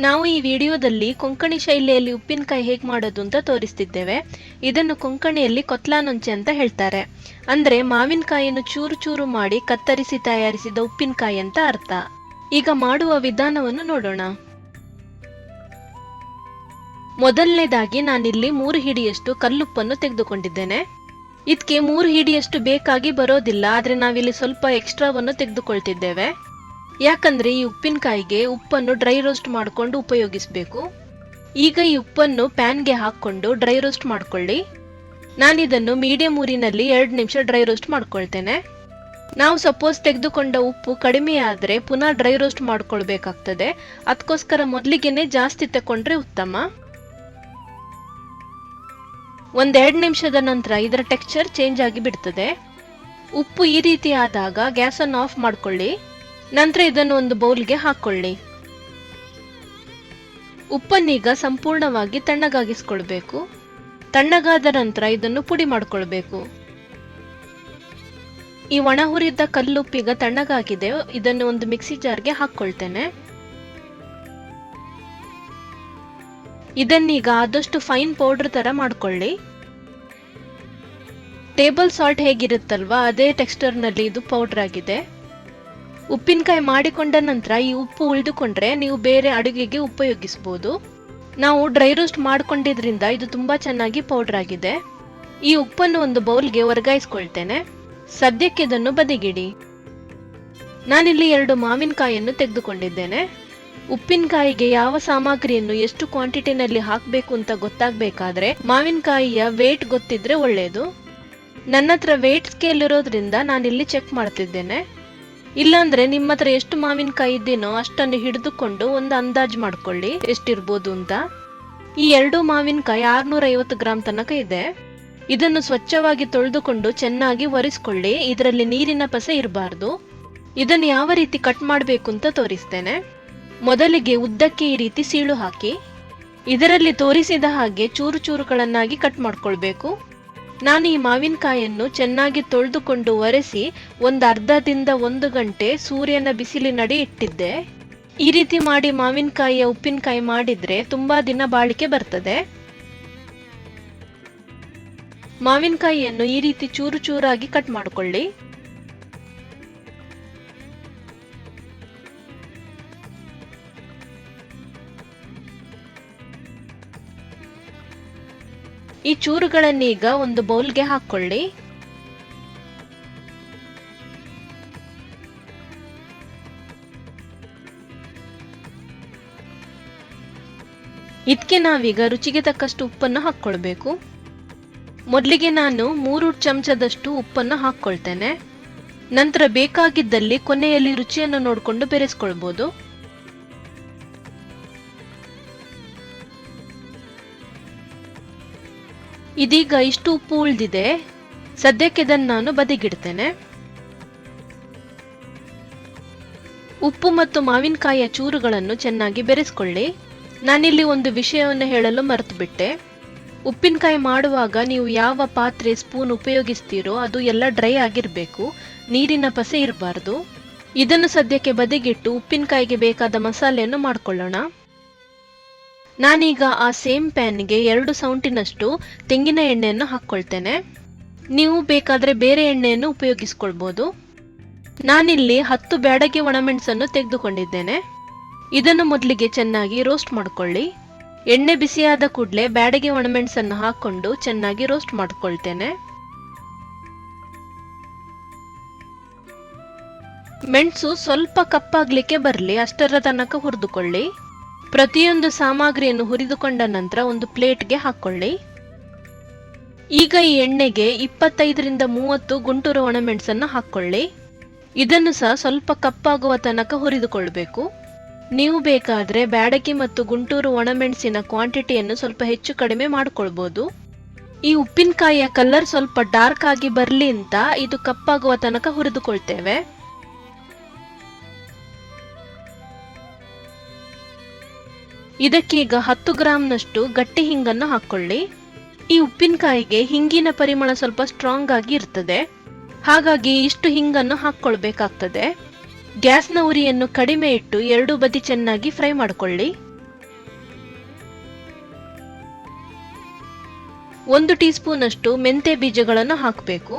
ನಾವು ಈ ವಿಡಿಯೋದಲ್ಲಿ ಕೊಂಕಣಿ ಶೈಲಿಯಲ್ಲಿ ಉಪ್ಪಿನಕಾಯಿ ಹೇಗೆ ಮಾಡೋದು ಅಂತ ತೋರಿಸ್ತಿದ್ದೇವೆ. ಇದನ್ನು ಕೊಂಕಣಿಯಲ್ಲಿ ಕೊತ್ಲಾ ನೊಂಚೆ ಅಂತ ಹೇಳ್ತಾರೆ. ಅಂದ್ರೆ ಮಾವಿನಕಾಯಿಯನ್ನು ಚೂರು ಚೂರು ಮಾಡಿ ಕತ್ತರಿಸಿ ತಯಾರಿಸಿದ ಉಪ್ಪಿನಕಾಯಿ ಅಂತ ಅರ್ಥ. ಈಗ ಮಾಡುವ ವಿಧಾನವನ್ನು ನೋಡೋಣ. ಮೊದಲನೇದಾಗಿ ನಾನಿಲ್ಲಿ 3 ಹಿಡಿಯಷ್ಟು ಕಲ್ಲುಪ್ಪನ್ನು ತೆಗೆದುಕೊಂಡಿದ್ದೇನೆ. ಇದಕ್ಕೆ 3 ಹಿಡಿಯಷ್ಟು ಬೇಕಾಗಿ ಬರೋದಿಲ್ಲ, ಆದ್ರೆ ನಾವಿಲ್ಲಿ ಸ್ವಲ್ಪ ಎಕ್ಸ್ಟ್ರಾವನ್ನು ತೆಗೆದುಕೊಳ್ತಿದ್ದೇವೆ. ಯಾಕಂದ್ರೆ ಈ ಉಪ್ಪಿನಕಾಯಿಗೆ ಉಪ್ಪನ್ನು ಡ್ರೈ ರೋಸ್ಟ್ ಮಾಡಿಕೊಂಡು ಉಪಯೋಗಿಸಬೇಕು. ಈಗ ಈ ಉಪ್ಪನ್ನು ಪ್ಯಾನ್ಗೆ ಹಾಕೊಂಡು ಡ್ರೈ ರೋಸ್ಟ್ ಮಾಡ್ಕೊಳ್ಳಿ. ನಾನಿದನ್ನು ಮೀಡಿಯಂ ಊರಿನಲ್ಲಿ 2 ನಿಮಿಷ ಡ್ರೈ ರೋಸ್ಟ್ ಮಾಡ್ಕೊಳ್ತೇನೆ. ನಾವು ಸಪೋಸ್ ತೆಗೆದುಕೊಂಡ ಉಪ್ಪು ಕಡಿಮೆ ಆದ್ರೆ ಪುನಃ ಡ್ರೈ ರೋಸ್ಟ್ ಮಾಡ್ಕೊಳ್ಬೇಕಾಗ್ತದೆ. ಅದಕ್ಕೋಸ್ಕರ ಮೊದಲಿಗೆನೆ ಜಾಸ್ತಿ ತಕೊಂಡ್ರೆ ಉತ್ತಮ. 1-2 ನಿಮಿಷದ ನಂತರ ಇದರ ಟೆಕ್ಸ್ಚರ್ ಚೇಂಜ್ ಆಗಿ ಬಿಡ್ತದೆ. ಉಪ್ಪು ಈ ರೀತಿ ಆದಾಗ ಗ್ಯಾಸನ್ನು ಆಫ್ ಮಾಡ್ಕೊಳ್ಳಿ. ನಂತರ ಇದನ್ನು ಒಂದು ಬೌಲ್ಗೆ ಹಾಕೊಳ್ಳಿ. ಉಪ್ಪನ್ನೀಗ ಸಂಪೂರ್ಣವಾಗಿ ತಣ್ಣಗಾಗಿಸ್ಕೊಳ್ಬೇಕು. ತಣ್ಣಗಾದ ನಂತರ ಇದನ್ನು ಪುಡಿ ಮಾಡ್ಕೊಳ್ಬೇಕು. ಈ ಒಣ ಹುರಿದ ಕಲ್ಲುಪ್ಪೀಗ ತಣ್ಣಗಾಗಿದೆ. ಇದನ್ನು ಒಂದು ಮಿಕ್ಸಿ ಜಾರ್ಗೆ ಹಾಕೊಳ್ತೇನೆ. ಇದನ್ನೀಗ ಆದಷ್ಟು ಫೈನ್ ಪೌಡರ್ ತರ ಮಾಡ್ಕೊಳ್ಳಿ. ಟೇಬಲ್ ಸಾಲ್ಟ್ ಹೇಗಿರುತ್ತಲ್ವಾ ಅದೇ ಟೆಕ್ಸ್ಚರ್ ನಲ್ಲಿ ಇದು ಪೌಡರ್ ಆಗಿದೆ. ಉಪ್ಪಿನಕಾಯಿ ಮಾಡಿಕೊಂಡ ನಂತರ ಈ ಉಪ್ಪು ಉಳಿದುಕೊಂಡ್ರೆ ನೀವು ಬೇರೆ ಅಡುಗೆಗೆ ಉಪಯೋಗಿಸಬಹುದು. ನಾವು ಡ್ರೈ ರೋಸ್ಟ್ ಮಾಡ್ಕೊಂಡಿದ್ರಿಂದ ಇದು ತುಂಬಾ ಚೆನ್ನಾಗಿ ಪೌಡರ್ ಆಗಿದೆ. ಈ ಉಪ್ಪನ್ನು ಒಂದು ಬೌಲ್ಗೆ ವರ್ಗಾಯಿಸ್ಕೊಳ್ತೇನೆ. ಸದ್ಯಕ್ಕೆ ಇದನ್ನು ಬದಿಗಿಡಿ. ನಾನಿಲ್ಲಿ 2 ಮಾವಿನಕಾಯಿಯನ್ನು ತೆಗೆದುಕೊಂಡಿದ್ದೇನೆ. ಉಪ್ಪಿನಕಾಯಿಗೆ ಯಾವ ಸಾಮಗ್ರಿಯನ್ನು ಎಷ್ಟು ಕ್ವಾಂಟಿಟಿನಲ್ಲಿ ಹಾಕಬೇಕು ಅಂತ ಗೊತ್ತಾಗಬೇಕಾದ್ರೆ ಮಾವಿನಕಾಯಿಯ ವೇಟ್ ಗೊತ್ತಿದ್ರೆ ಒಳ್ಳೆಯದು. ನನ್ನ ಹತ್ರ ವೇಟ್ ಸ್ಕೇಲ್ ಇರೋದ್ರಿಂದ ನಾನಿಲ್ಲಿ ಚೆಕ್ ಮಾಡ್ತಿದ್ದೇನೆ. ಇಲ್ಲಾಂದ್ರೆ ನಿಮ್ಮ ಹತ್ರ ಎಷ್ಟು ಮಾವಿನಕಾಯಿ ಇದ್ದೀನೋ ಅಷ್ಟನ್ನು ಹಿಡಿದುಕೊಂಡು ಒಂದು ಅಂದಾಜು ಮಾಡ್ಕೊಳ್ಳಿ ಎಷ್ಟಿರ್ಬೋದು ಅಂತ. ಈ 2 ಮಾವಿನಕಾಯಿ 650 ಗ್ರಾಂ ತನಕ ಇದೆ. ಇದನ್ನು ಸ್ವಚ್ಛವಾಗಿ ತೊಳೆದುಕೊಂಡು ಚೆನ್ನಾಗಿ ಒರೆಸ್ಕೊಳ್ಳಿ. ಇದರಲ್ಲಿ ನೀರಿನ ಪಸೆ ಇರಬಾರ್ದು. ಇದನ್ನು ಯಾವ ರೀತಿ ಕಟ್ ಮಾಡಬೇಕು ಅಂತ ತೋರಿಸ್ತೇನೆ. ಮೊದಲಿಗೆ ಉದ್ದಕ್ಕೆ ಈ ರೀತಿ ಸೀಳು ಹಾಕಿ ಇದರಲ್ಲಿ ತೋರಿಸಿದ ಹಾಗೆ ಚೂರು ಚೂರುಗಳನ್ನಾಗಿ ಕಟ್ ಮಾಡ್ಕೊಳ್ಬೇಕು. ನಾನು ಈ ಮಾವಿನಕಾಯಿಯನ್ನು ಚೆನ್ನಾಗಿ ತೊಳೆದುಕೊಂಡು ಒರೆಸಿ ಒಂದು ಅರ್ಧದಿಂದ 1 ಗಂಟೆ ಸೂರ್ಯನ ಬಿಸಿಲಿನಡಿ ಇಟ್ಟಿದ್ದೆ. ಈ ರೀತಿ ಮಾಡಿ ಮಾವಿನಕಾಯಿಯ ಉಪ್ಪಿನಕಾಯಿ ಮಾಡಿದ್ರೆ ತುಂಬಾ ದಿನ ಬಾಳಿಕೆ ಬರ್ತದೆ. ಮಾವಿನಕಾಯಿಯನ್ನು ಈ ರೀತಿ ಚೂರು ಚೂರಾಗಿ ಕಟ್ ಮಾಡಿಕೊಳ್ಳಿ. ಈ ಚೂರುಗಳನ್ನೀಗ ಒಂದು ಬೌಲ್ಗೆ ಹಾಕೊಳ್ಳಿ. ಇದಕ್ಕೆ ನಾವೀಗ ರುಚಿಗೆ ತಕ್ಕಷ್ಟು ಉಪ್ಪನ್ನು ಹಾಕ್ಕೊಳ್ಬೇಕು. ಮೊದಲಿಗೆ ನಾನು 3 ಚಮಚದಷ್ಟು ಉಪ್ಪನ್ನು ಹಾಕ್ಕೊಳ್ತೇನೆ. ನಂತರ ಬೇಕಾಗಿದ್ದಲ್ಲಿ ಕೊನೆಯಲ್ಲಿ ರುಚಿಯನ್ನು ನೋಡಿಕೊಂಡು ಬೆರೆಸ್ಕೊಳ್ಬಹುದು. ಇದೀಗ ಇಷ್ಟು ಉಪ್ಪು ಉಳಿದಿದೆ. ಸದ್ಯಕ್ಕೆ ಇದನ್ನು ನಾನು ಬದಿಗಿಡ್ತೇನೆ. ಉಪ್ಪು ಮತ್ತು ಮಾವಿನಕಾಯಿಯ ಚೂರುಗಳನ್ನು ಚೆನ್ನಾಗಿ ಬೆರೆಸ್ಕೊಳ್ಳಿ. ನಾನಿಲ್ಲಿ ಒಂದು ವಿಷಯವನ್ನು ಹೇಳಲು ಮರೆತು ಬಿಟ್ಟೆ. ಉಪ್ಪಿನಕಾಯಿ ಮಾಡುವಾಗ ನೀವು ಯಾವ ಪಾತ್ರೆ ಸ್ಪೂನ್ ಉಪಯೋಗಿಸ್ತೀರೋ ಅದು ಎಲ್ಲ ಡ್ರೈ ಆಗಿರಬೇಕು. ನೀರಿನ ಪಸೆ ಇರಬಾರ್ದು. ಇದನ್ನು ಸದ್ಯಕ್ಕೆ ಬದಿಗಿಟ್ಟು ಉಪ್ಪಿನಕಾಯಿಗೆ ಬೇಕಾದ ಮಸಾಲೆಯನ್ನು ಮಾಡಿಕೊಳ್ಳೋಣ. ನಾನೀಗ ಆ ಸೇಮ್ ಪ್ಯಾನ್ಗೆ 2 ಸೌಂಟಿನಷ್ಟು ತೆಂಗಿನ ಎಣ್ಣೆಯನ್ನು ಹಾಕ್ಕೊಳ್ತೇನೆ. ನೀವು ಬೇಕಾದ್ರೆ ಬೇರೆ ಎಣ್ಣೆಯನ್ನು ಉಪಯೋಗಿಸ್ಕೊಳ್ಬಹುದು. ನಾನಿಲ್ಲಿ 10 ಬ್ಯಾಡಗಿ ಒಣಮೆಣಸನ್ನು ತೆಗೆದುಕೊಂಡಿದ್ದೇನೆ. ಇದನ್ನು ಮೊದಲಿಗೆ ಚೆನ್ನಾಗಿ ರೋಸ್ಟ್ ಮಾಡ್ಕೊಳ್ಳಿ. ಎಣ್ಣೆ ಬಿಸಿಯಾದ ಕೂಡಲೇ ಬ್ಯಾಡಗಿ ಒಣಮೆಣಸನ್ನು ಹಾಕೊಂಡು ಚೆನ್ನಾಗಿ ರೋಸ್ಟ್ ಮಾಡ್ಕೊಳ್ತೇನೆ. ಮೆಣಸು ಸ್ವಲ್ಪ ಕಪ್ಪಾಗ್ಲಿಕ್ಕೆ ಬರಲಿ ಅಷ್ಟರ ತನಕ ಹುರಿದುಕೊಳ್ಳಿ. ಪ್ರತಿಯೊಂದು ಸಾಮಗ್ರಿಯನ್ನು ಹುರಿದುಕೊಂಡ ನಂತರ ಒಂದು ಪ್ಲೇಟ್ಗೆ ಹಾಕೊಳ್ಳಿ. ಈಗ ಈ ಎಣ್ಣೆಗೆ 25ರಿಂದ 30 ಗುಂಟೂರು ಒಣಮೆಣಸನ್ನು ಹಾಕೊಳ್ಳಿ. ಇದನ್ನು ಸಹ ಸ್ವಲ್ಪ ಕಪ್ಪಾಗುವ ತನಕ ಹುರಿದುಕೊಳ್ಬೇಕು. ನೀವು ಬೇಕಾದ್ರೆ ಬ್ಯಾಡಗಿ ಮತ್ತು ಗುಂಟೂರು ಒಣಮೆಣಸಿನ ಕ್ವಾಂಟಿಟಿಯನ್ನು ಸ್ವಲ್ಪ ಹೆಚ್ಚು ಕಡಿಮೆ ಮಾಡ್ಕೊಳ್ಬಹುದು. ಈ ಉಪ್ಪಿನಕಾಯಿಯ ಕಲರ್ ಸ್ವಲ್ಪ ಡಾರ್ಕ್ ಆಗಿ ಬರ್ಲಿ ಅಂತ ಇದು ಕಪ್ಪಾಗುವ ತನಕ ಹುರಿದುಕೊಳ್ತೇವೆ. ಇದಕ್ಕೀಗ 10 ಗ್ರಾಂನಷ್ಟು ಗಟ್ಟಿ ಹಿಂಗನ್ನು ಹಾಕೊಳ್ಳಿ. ಈ ಉಪ್ಪಿನಕಾಯಿಗೆ ಹಿಂಗಿನ ಪರಿಮಳ ಸ್ವಲ್ಪ ಸ್ಟ್ರಾಂಗ್ ಆಗಿ ಇರ್ತದೆ. ಹಾಗಾಗಿ ಇಷ್ಟು ಹಿಂಗನ್ನು ಹಾಕ್ಕೊಳ್ಬೇಕಾಗ್ತದೆ. ಗ್ಯಾಸ್ನ ಉರಿಯನ್ನು ಕಡಿಮೆ ಇಟ್ಟು 2 ಬದಿ ಚೆನ್ನಾಗಿ ಫ್ರೈ ಮಾಡಿಕೊಳ್ಳಿ. 1 ಟೀ ಸ್ಪೂನ್ ಅಷ್ಟು ಮೆಂತೆ ಬೀಜಗಳನ್ನು ಹಾಕಬೇಕು.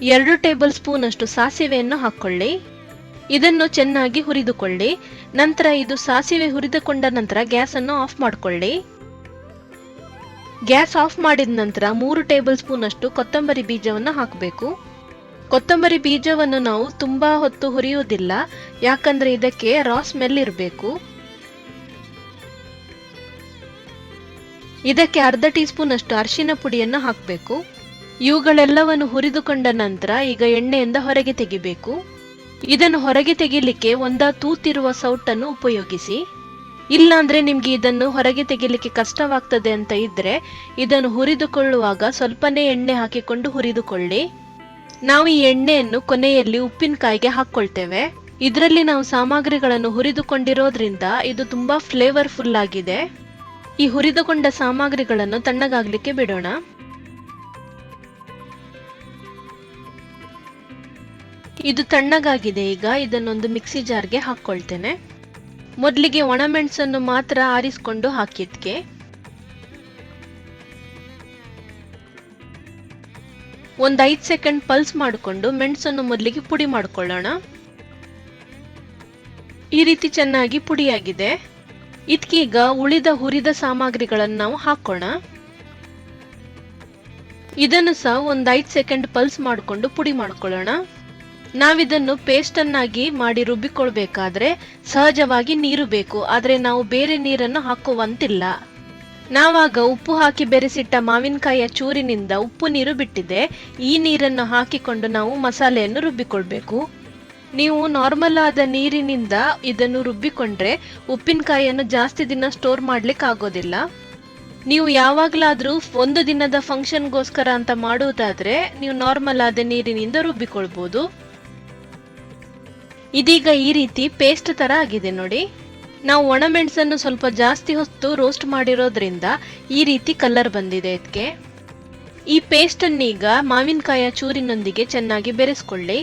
2 ಟೇಬಲ್ ಸ್ಪೂನ್ ಅಷ್ಟು ಸಾಸಿವೆಯನ್ನು ಹಾಕೊಳ್ಳಿ. ಇದನ್ನು ಚೆನ್ನಾಗಿ ಹುರಿದುಕೊಳ್ಳಿ. ನಂತರ ಇದು ಸಾಸಿವೆ ಹುರಿದುಕೊಂಡ ನಂತರ ಗ್ಯಾಸ್ ಅನ್ನು ಆಫ್ ಮಾಡಿಕೊಳ್ಳಿ. ಗ್ಯಾಸ್ ಆಫ್ ಮಾಡಿದ ನಂತರ 3 ಟೇಬಲ್ ಸ್ಪೂನ್ ಅಷ್ಟು ಕೊತ್ತಂಬರಿ ಬೀಜವನ್ನು ಹಾಕಬೇಕು. ಕೊತ್ತಂಬರಿ ಬೀಜವನ್ನು ನಾವು ತುಂಬಾ ಹೊತ್ತು ಹುರಿಯುವುದಿಲ್ಲ, ಯಾಕಂದ್ರೆ ಇದಕ್ಕೆ ರಾ ಸ್ಮೆಲ್ ಇರಬೇಕು. ಇದಕ್ಕೆ ಅರ್ಧ ಟೀ ಸ್ಪೂನ್ ಅಷ್ಟು ಅರಿಶಿನ ಪುಡಿಯನ್ನು ಹಾಕಬೇಕು. ಇವುಗಳೆಲ್ಲವನ್ನು ಹುರಿದುಕೊಂಡ ನಂತರ ಈಗ ಎಣ್ಣೆಯಿಂದ ಹೊರಗೆ ತೆಗಿಬೇಕು. ಇದನ್ನು ಹೊರಗೆ ತೆಗಿಲಿಕ್ಕೆ ತೂತಿರುವ ಸೌಟನ್ನು ಉಪಯೋಗಿಸಿ. ಇಲ್ಲಾಂದ್ರೆ ನಿಮ್ಗೆ ಇದನ್ನು ಹೊರಗೆ ತೆಗಿಲಿಕ್ಕೆ ಕಷ್ಟವಾಗ್ತದೆ ಅಂತ ಇದ್ರೆ ಇದನ್ನು ಹುರಿದುಕೊಳ್ಳುವಾಗ ಸ್ವಲ್ಪನೇ ಎಣ್ಣೆ ಹಾಕಿಕೊಂಡು ಹುರಿದುಕೊಳ್ಳಿ. ನಾವು ಈ ಎಣ್ಣೆಯನ್ನು ಕೊನೆಯಲ್ಲಿ ಉಪ್ಪಿನಕಾಯಿಗೆ ಹಾಕೊಳ್ತೇವೆ. ಇದರಲ್ಲಿ ನಾವು ಸಾಮಗ್ರಿಗಳನ್ನು ಹುರಿದುಕೊಂಡಿರೋದ್ರಿಂದ ಇದು ತುಂಬಾ ಫ್ಲೇವರ್ಫುಲ್ ಆಗಿದೆ. ಈ ಹುರಿದುಕೊಂಡ ಸಾಮಗ್ರಿಗಳನ್ನು ತಣ್ಣಗಾಗ್ಲಿಕ್ಕೆ ಬಿಡೋಣ. ಇದು ತಣ್ಣಗಾಗಿದೆ. ಈಗ ಇದನ್ನೊಂದು ಮಿಕ್ಸಿ ಜಾರ್ಗೆ ಹಾಕೊಳ್ತೇನೆ. ಮೊದಲಿಗೆ ಒಣಮೆಣಸನ್ನು ಮಾತ್ರ ಆರಿಸಿಕೊಂಡು ಹಾಕಿದ್ಕೆ. ಒಂದು 5 ಸೆಕೆಂಡ್ ಪಲ್ಸ್ ಮಾಡಿಕೊಂಡು ಮೆಣಸನ್ನು ಮೊದಲಿಗೆ ಪುಡಿ ಮಾಡಿಕೊಳ್ಳೋಣ. ಈ ರೀತಿ ಚೆನ್ನಾಗಿ ಪುಡಿಯಾಗಿದೆ. ಇದಕ್ಕೀಗ ಉಳಿದ ಹುರಿದ ಸಾಮಗ್ರಿಗಳನ್ನು ನಾವು ಹಾಕೋಣ. ಇದನ್ನು ಸಹ ಒಂದು 5 ಸೆಕೆಂಡ್ ಪಲ್ಸ್ ಮಾಡಿಕೊಂಡು ಪುಡಿ ಮಾಡ್ಕೊಳ್ಳೋಣ. ನಾವಿದನ್ನು ಪೇಸ್ಟ್ ಅನ್ನಾಗಿ ಮಾಡಿ ರುಬ್ಬಿಕೊಳ್ಬೇಕಾದ್ರೆ ಸಹಜವಾಗಿ ನೀರು ಬೇಕು, ಆದ್ರೆ ನಾವು ಬೇರೆ ನೀರನ್ನು ಹಾಕುವಂತಿಲ್ಲ. ನಾವಾಗ ಉಪ್ಪು ಹಾಕಿ ಬೆರೆಸಿಟ್ಟ ಮಾವಿನಕಾಯಿಯ ಚೂರಿನಿಂದ ಉಪ್ಪು ನೀರು ಬಿಟ್ಟಿದೆ. ಈ ನೀರನ್ನು ಹಾಕಿಕೊಂಡು ನಾವು ಮಸಾಲೆಯನ್ನು ರುಬ್ಬಿಕೊಳ್ಬೇಕು. ನೀವು ನಾರ್ಮಲ್ ಆದ ನೀರಿನಿಂದ ಇದನ್ನು ರುಬ್ಬಿಕೊಂಡ್ರೆ ಉಪ್ಪಿನಕಾಯಿಯನ್ನು ಜಾಸ್ತಿ ದಿನ ಸ್ಟೋರ್ ಮಾಡ್ಲಿಕ್ಕೆ ಆಗೋದಿಲ್ಲ. ನೀವು ಯಾವಾಗ್ಲಾದ್ರೂ 1 ದಿನದ ಫಂಕ್ಷನ್ಗೋಸ್ಕರ ಅಂತ ಮಾಡುವುದಾದ್ರೆ ನೀವು ನಾರ್ಮಲ್ ಆದ ನೀರಿನಿಂದ ರುಬ್ಬಿಕೊಳ್ಬಹುದು. ಇದೀಗ ಈ ರೀತಿ ಪೇಸ್ಟ್ ತರ ಆಗಿದೆ ನೋಡಿ. ನಾವು ಒಣಮೆಣಸನ್ನು ಸ್ವಲ್ಪ ಜಾಸ್ತಿ ಹೊತ್ತು ರೋಸ್ಟ್ ಮಾಡಿರೋದ್ರಿಂದ ಈ ರೀತಿ ಕಲರ್ ಬಂದಿದೆ ಇದಕ್ಕೆ. ಈ ಪೇಸ್ಟ್ ಅನ್ನೀಗ ಮಾವಿನಕಾಯಿಯ ಚೂರಿನೊಂದಿಗೆ ಚೆನ್ನಾಗಿ ಬೆರೆಸ್ಕೊಳ್ಳಿ.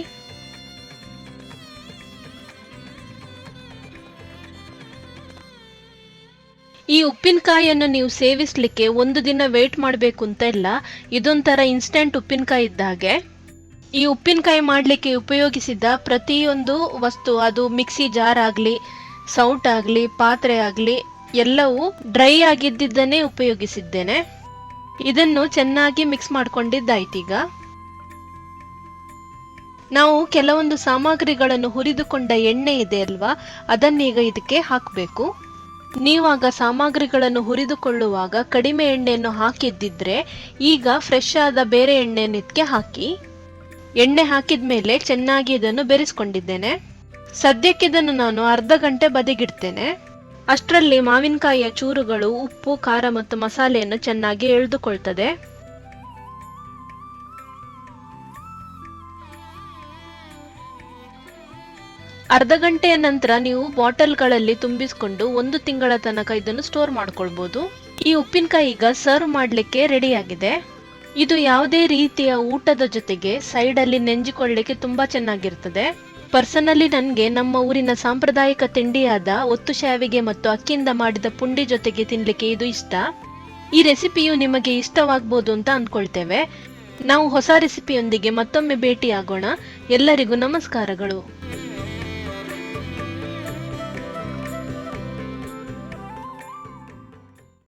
ಈ ಉಪ್ಪಿನಕಾಯಿಯನ್ನು ನೀವು ಸೇವಿಸಲಿಕ್ಕೆ 1 ದಿನ ವೇಟ್ ಮಾಡಬೇಕು ಅಂತ ಇಲ್ಲ. ಇದೊಂಥರ ಇನ್ಸ್ಟೆಂಟ್ ಉಪ್ಪಿನಕಾಯಿ ಇದ್ದ ಹಾಗೆ. ಈ ಉಪ್ಪಿನಕಾಯಿ ಮಾಡಲಿಕ್ಕೆ ಉಪಯೋಗಿಸಿದ ಪ್ರತಿಯೊಂದು ವಸ್ತು, ಅದು ಮಿಕ್ಸಿ ಜಾರ್ ಆಗಲಿ, ಸೌಟ್ ಆಗಲಿ, ಪಾತ್ರೆ ಆಗಲಿ, ಎಲ್ಲವೂ ಡ್ರೈ ಆಗಿದ್ದನ್ನೇ ಉಪಯೋಗಿಸಿದ್ದೇನೆ. ಇದನ್ನು ಚೆನ್ನಾಗಿ ಮಿಕ್ಸ್ ಮಾಡ್ಕೊಂಡಿದ್ದಾಯ್ತೀಗ. ನಾವು ಕೆಲವೊಂದು ಸಾಮಗ್ರಿಗಳನ್ನು ಹುರಿದುಕೊಂಡ ಎಣ್ಣೆ ಇದೆ ಅಲ್ವಾ, ಅದನ್ನೀಗ ಇದಕ್ಕೆ ಹಾಕಬೇಕು. ನೀವಾಗ ಸಾಮಗ್ರಿಗಳನ್ನು ಹುರಿದುಕೊಳ್ಳುವಾಗ ಕಡಿಮೆ ಎಣ್ಣೆಯನ್ನು ಹಾಕಿದ್ದಿದ್ರೆ ಈಗ ಫ್ರೆಶ್ ಆದ ಬೇರೆ ಎಣ್ಣೆಯನ್ನು ಇದಕ್ಕೆ ಹಾಕಿ. ಎಣ್ಣೆ ಹಾಕಿದ ಮೇಲೆ ಚೆನ್ನಾಗಿ ಇದನ್ನು ಬೆರೆಸ್ಕೊಂಡಿದ್ದೇನೆ. ಸದ್ಯಕ್ಕೆ ಇದನ್ನು ನಾನು ಅರ್ಧ ಗಂಟೆ ಬದಿಗಿಡ್ತೇನೆ. ಅಷ್ಟರಲ್ಲಿ ಮಾವಿನಕಾಯಿಯ ಚೂರುಗಳು ಉಪ್ಪು, ಖಾರ ಮತ್ತು ಮಸಾಲೆಯನ್ನು ಚೆನ್ನಾಗಿ ಎಳೆದುಕೊಳ್ತದೆ. ಅರ್ಧ ಗಂಟೆಯ ನಂತರ ನೀವು ಬಾಟಲ್ಗಳಲ್ಲಿ ತುಂಬಿಸಿಕೊಂಡು 1 ತಿಂಗಳ ತನಕ ಇದನ್ನು ಸ್ಟೋರ್ ಮಾಡ್ಕೊಳ್ಬಹುದು. ಈ ಉಪ್ಪಿನಕಾಯಿ ಈಗ ಸರ್ವ್ ಮಾಡಲಿಕ್ಕೆ ರೆಡಿ ಆಗಿದೆ. ಇದು ಯಾವುದೇ ರೀತಿಯ ಊಟದ ಜೊತೆಗೆ ಸೈಡ್ ಅಲ್ಲಿ ನೆಂಜಿಕೊಳ್ಳಿಕ್ಕೆ ತುಂಬಾ ಚೆನ್ನಾಗಿರ್ತದೆ. ಪರ್ಸನಲಿ ನನಗೆ ನಮ್ಮ ಊರಿನ ಸಾಂಪ್ರದಾಯಿಕ ತಿಂಡಿಯಾದ ಒತ್ತು ಶ್ಯಾವಿಗೆ ಮತ್ತು ಅಕ್ಕಿಯಿಂದ ಮಾಡಿದ ಪುಂಡಿ ಜೊತೆಗೆ ತಿನ್ಲಿಕ್ಕೆ ಇದು ಇಷ್ಟ. ಈ ರೆಸಿಪಿಯು ನಿಮಗೆ ಇಷ್ಟವಾಗಬಹುದು ಅಂತ ಅಂದ್ಕೊಳ್ತೇವೆ. ನಾವು ಹೊಸ ರೆಸಿಪಿಯೊಂದಿಗೆ ಮತ್ತೊಮ್ಮೆ ಭೇಟಿಯಾಗೋಣ. ಎಲ್ಲರಿಗೂ ನಮಸ್ಕಾರಗಳು.